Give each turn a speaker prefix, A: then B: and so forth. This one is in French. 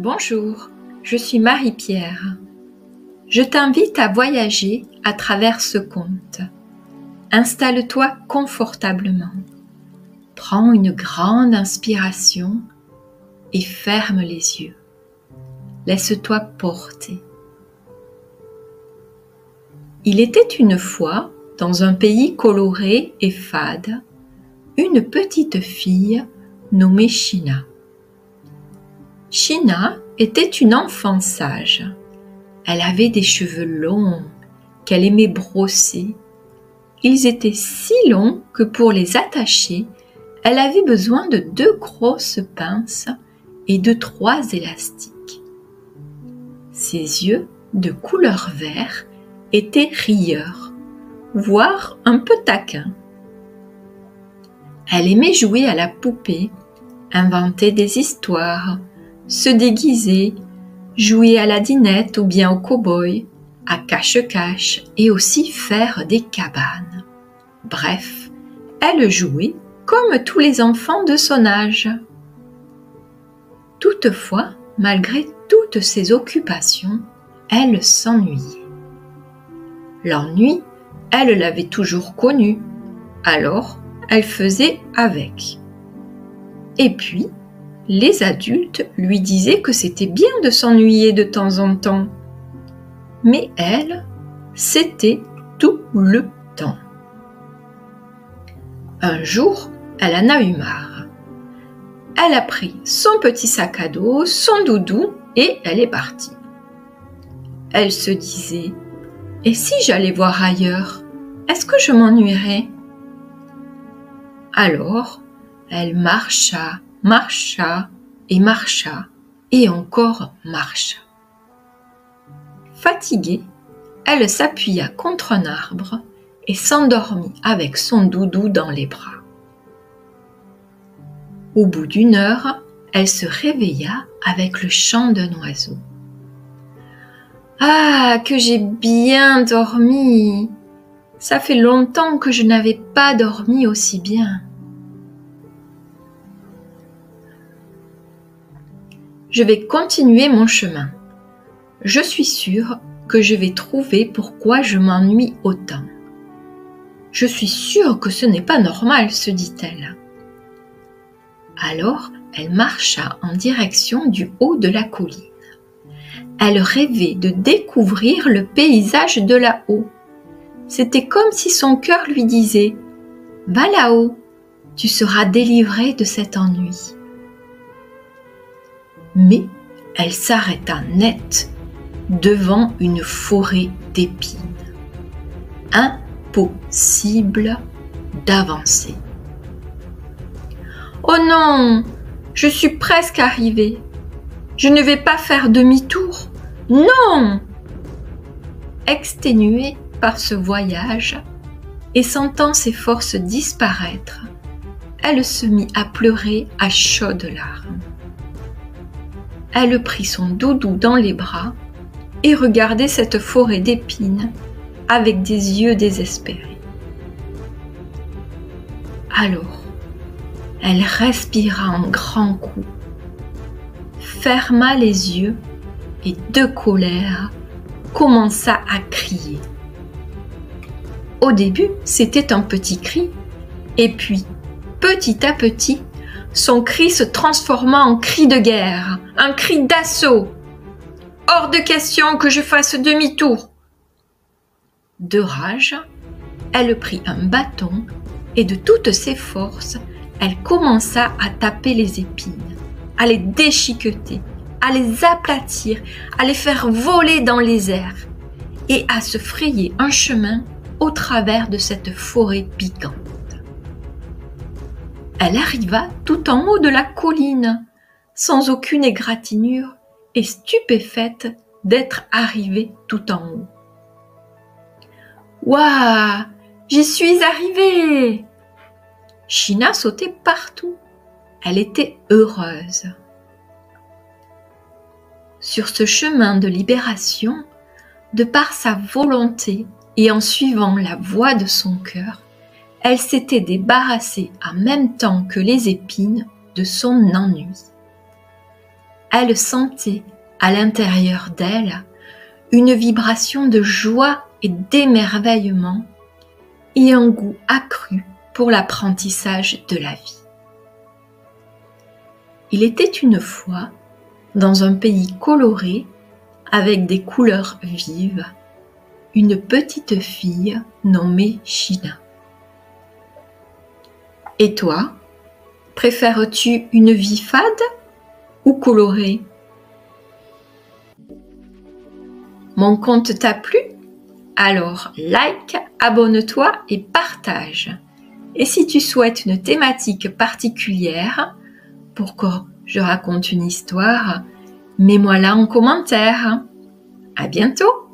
A: Bonjour, je suis Marie-Pierre. Je t'invite à voyager à travers ce conte. Installe-toi confortablement. Prends une grande inspiration et ferme les yeux. Laisse-toi porter. Il était une fois, dans un pays coloré et fade, une petite fille nommée China. China était une enfant sage. Elle avait des cheveux longs qu'elle aimait brosser. Ils étaient si longs que pour les attacher, elle avait besoin de 2 grosses pinces et de 3 élastiques. Ses yeux, de couleur vert, étaient rieurs, voire un peu taquins. Elle aimait jouer à la poupée, inventer des histoires, se déguiser, jouer à la dinette ou bien au cow-boy, à cache-cache et aussi faire des cabanes. Bref, elle jouait comme tous les enfants de son âge. Toutefois, malgré toutes ces occupations, elle s'ennuyait. L'ennui, elle l'avait toujours connu, alors elle faisait avec. Et puis, les adultes lui disaient que c'était bien de s'ennuyer de temps en temps. Mais elle, c'était tout le temps. Un jour, elle en a eu marre. Elle a pris son petit sac à dos, son doudou et elle est partie. Elle se disait « Et si j'allais voir ailleurs, est-ce que je m'ennuierais ?» Alors, elle marcha et encore marcha. Fatiguée, elle s'appuya contre un arbre et s'endormit avec son doudou dans les bras. Au bout d'1 heure, elle se réveilla avec le chant d'un oiseau. « Ah, que j'ai bien dormi! Ça fait longtemps que je n'avais pas dormi aussi bien. » Je vais continuer mon chemin. Je suis sûre que je vais trouver pourquoi je m'ennuie autant. Je suis sûre que ce n'est pas normal, se dit-elle. Alors, elle marcha en direction du haut de la colline. Elle rêvait de découvrir le paysage de là-haut. C'était comme si son cœur lui disait « Va là-haut, tu seras délivrée de cet ennui. » Mais elle s'arrêta net devant une forêt d'épines. Impossible d'avancer. « Oh non, je suis presque arrivée. Je ne vais pas faire demi-tour. Non !» Exténuée par ce voyage et sentant ses forces disparaître, elle se mit à pleurer à chaudes larmes. Elle prit son doudou dans les bras et regardait cette forêt d'épines avec des yeux désespérés. Alors, elle respira un grand coup, ferma les yeux et de colère commença à crier. Au début, c'était un petit cri, et puis, petit à petit, son cri se transforma en cri de guerre, un cri d'assaut. « Hors de question que je fasse demi-tour !» De rage, elle prit un bâton et de toutes ses forces, elle commença à taper les épines, à les déchiqueter, à les aplatir, à les faire voler dans les airs et à se frayer un chemin au travers de cette forêt piquante. Elle arriva tout en haut de la colline, sans aucune égratignure et stupéfaite d'être arrivée tout en haut. « Ouah, j'y suis arrivée !» China sautait partout. Elle était heureuse. Sur ce chemin de libération, de par sa volonté et en suivant la voie de son cœur, elle s'était débarrassée en même temps que les épines de son ennui. elle sentait à l'intérieur d'elle une vibration de joie et d'émerveillement et un goût accru pour l'apprentissage de la vie. Il était une fois, dans un pays coloré, avec des couleurs vives, une petite fille nommée China. Et toi, préfères-tu une vie fade ou colorée? Mon conte t'a plu? Alors like, abonne-toi et partage. Et si tu souhaites une thématique particulière pour que je raconte une histoire, mets-moi là en commentaire. À bientôt!